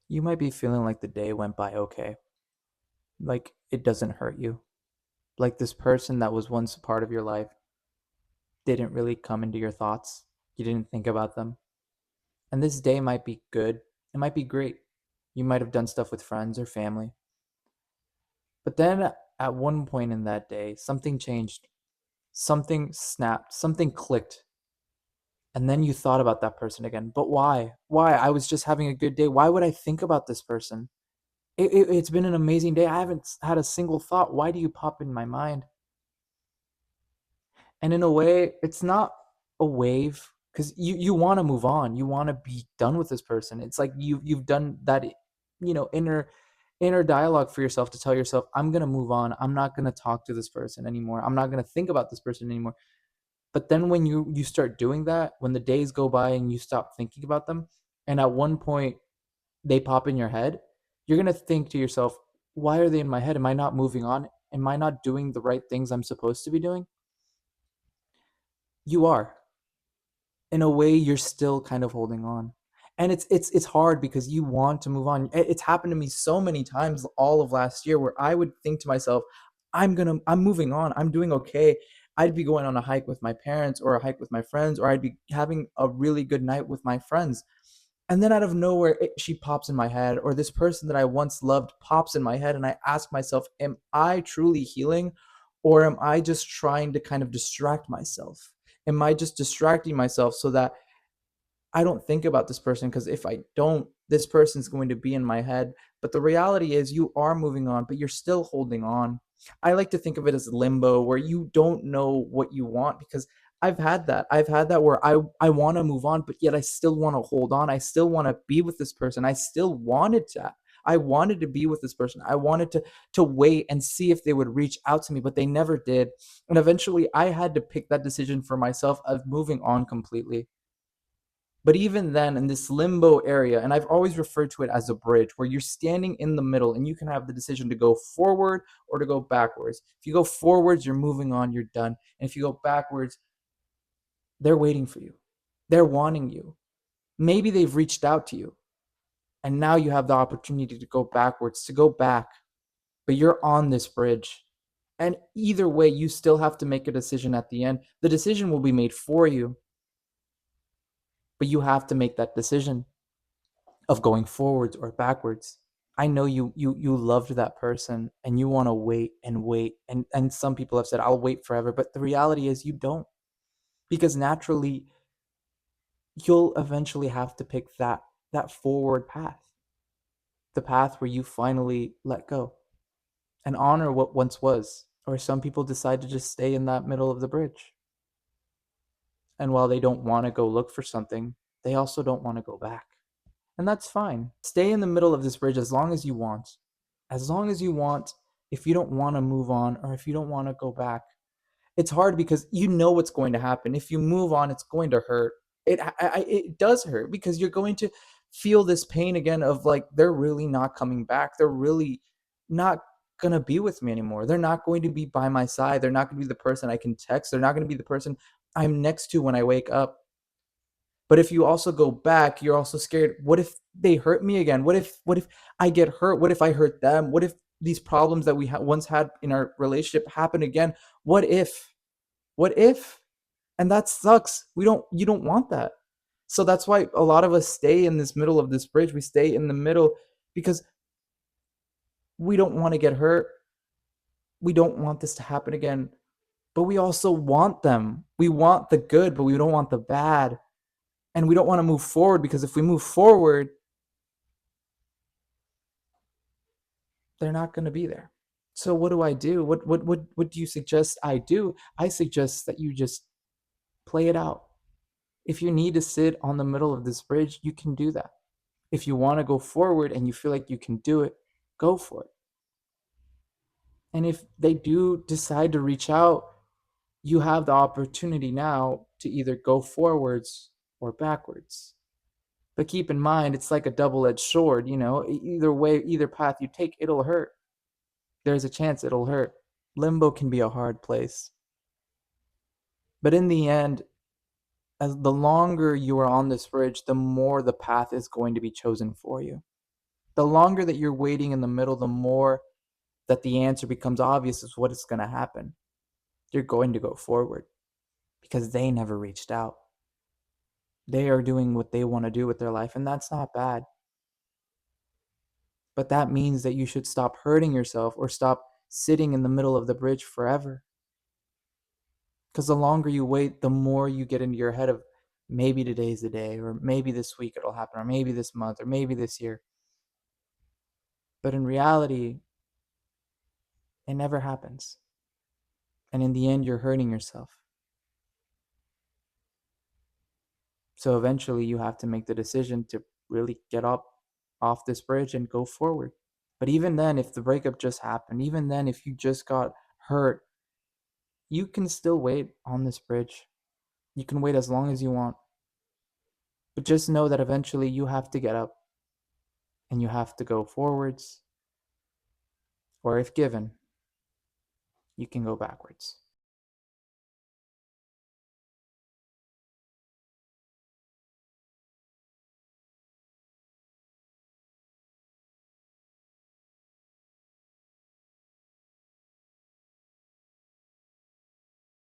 You might be feeling like the day went by okay, like it doesn't hurt you, like this person that was once a part of your life didn't really come into your thoughts. You didn't think about them. And this day might be good, it might be great. You might have done stuff with friends or family. But then at one point in that day, something changed, something snapped, something clicked. And then you thought about that person again. But why? Why? I was just having a good day. Why would I think about this person? It's been an amazing day. I haven't had a single thought. Why do you pop in my mind? And in a way, it's not a wave because you want to move on. You want to be done with this person. It's like you've done that, inner dialogue for yourself to tell yourself, I'm gonna move on. I'm not gonna talk to this person anymore. I'm not gonna think about this person anymore. But then when you start doing that, when the days go by and you stop thinking about them, and at one point they pop in your head, you're gonna think to yourself, why are they in my head? Am I not moving on? Am I not doing the right things I'm supposed to be doing? You are. In a way, you're still kind of holding on. And it's hard because you want to move on. It's happened to me so many times all of last year where I would think to myself, I'm moving on. I'm doing okay. I'd be going on a hike with my parents or a hike with my friends, or I'd be having a really good night with my friends. And then out of nowhere, she pops in my head, or this person that I once loved pops in my head, and I ask myself, am I truly healing, or am I just trying to kind of distract myself? Am I just distracting myself so that I don't think about this person? Because if I don't, this person's going to be in my head. But the reality is, you are moving on, but you're still holding on. I like to think of it as limbo, where you don't know what you want because I've had that. I've had that where I want to move on, but yet I still want to hold on. I still want to be with this person. I still wanted to. I wanted to be with this person. I wanted to wait and see if they would reach out to me, but they never did. And eventually I had to pick that decision for myself of moving on completely. But even then, in this limbo area, and I've always referred to it as a bridge, where you're standing in the middle and you can have the decision to go forward or to go backwards. If you go forwards, you're moving on, you're done. And if you go backwards, they're waiting for you, they're wanting you. Maybe they've reached out to you, and now you have the opportunity to go backwards, to go back, but you're on this bridge. And either way, you still have to make a decision at the end. The decision will be made for you, but you have to make that decision of going forwards or backwards. I know you loved that person and you want to wait and wait, and some people have said I'll wait forever, but the reality is you don't, because naturally you'll eventually have to pick that forward path, the path where you finally let go and honor what once was. Or some people decide to just stay in that middle of the bridge. And while they don't want to go look for something, they also don't want to go back. And that's fine. Stay in the middle of this bridge as long as you want. As long as you want, if you don't want to move on or if you don't want to go back. It's hard because you know what's going to happen. If you move on, it's going to hurt. It does hurt because you're going to feel this pain again of like they're really not coming back. They're really not going to be with me anymore. They're not going to be by my side. They're not going to be the person I can text. They're not going to be the person I'm next to when I wake up. But if you also go back, you're also scared. What if they hurt me again? What if I get hurt? What if I hurt them? What if these problems that we once had in our relationship happen again? What if? What if? And that sucks. You don't want that. So that's why a lot of us stay in this middle of this bridge. We stay in the middle because we don't want to get hurt. We don't want this to happen again. But we also want them. We want the good, but we don't want the bad. And we don't want to move forward because if we move forward, they're not going to be there. So what do I do? What do you suggest I do? I suggest that you just play it out. If you need to sit on the middle of this bridge, you can do that. If you want to go forward and you feel like you can do it, go for it. And if they do decide to reach out, you have the opportunity now to either go forwards or backwards. But keep in mind, it's like a double edged sword, either way, either path you take, it'll hurt. There's a chance it'll hurt. Limbo can be a hard place. But in the end, as the longer you are on this bridge, the more the path is going to be chosen for you. The longer that you're waiting in the middle, the more that the answer becomes obvious is what is going to happen. You're going to go forward because they never reached out. They are doing what they want to do with their life, and that's not bad. But that means that you should stop hurting yourself or stop sitting in the middle of the bridge forever. Because the longer you wait, the more you get into your head of maybe today's the day, or maybe this week it'll happen, or maybe this month, or maybe this year. But in reality, it never happens. And in the end, you're hurting yourself. So eventually, you have to make the decision to really get up off this bridge and go forward. But even then, if the breakup just happened, even then, if you just got hurt, you can still wait on this bridge. You can wait as long as you want. But just know that eventually you have to get up and you have to go forwards, or if given, you can go backwards.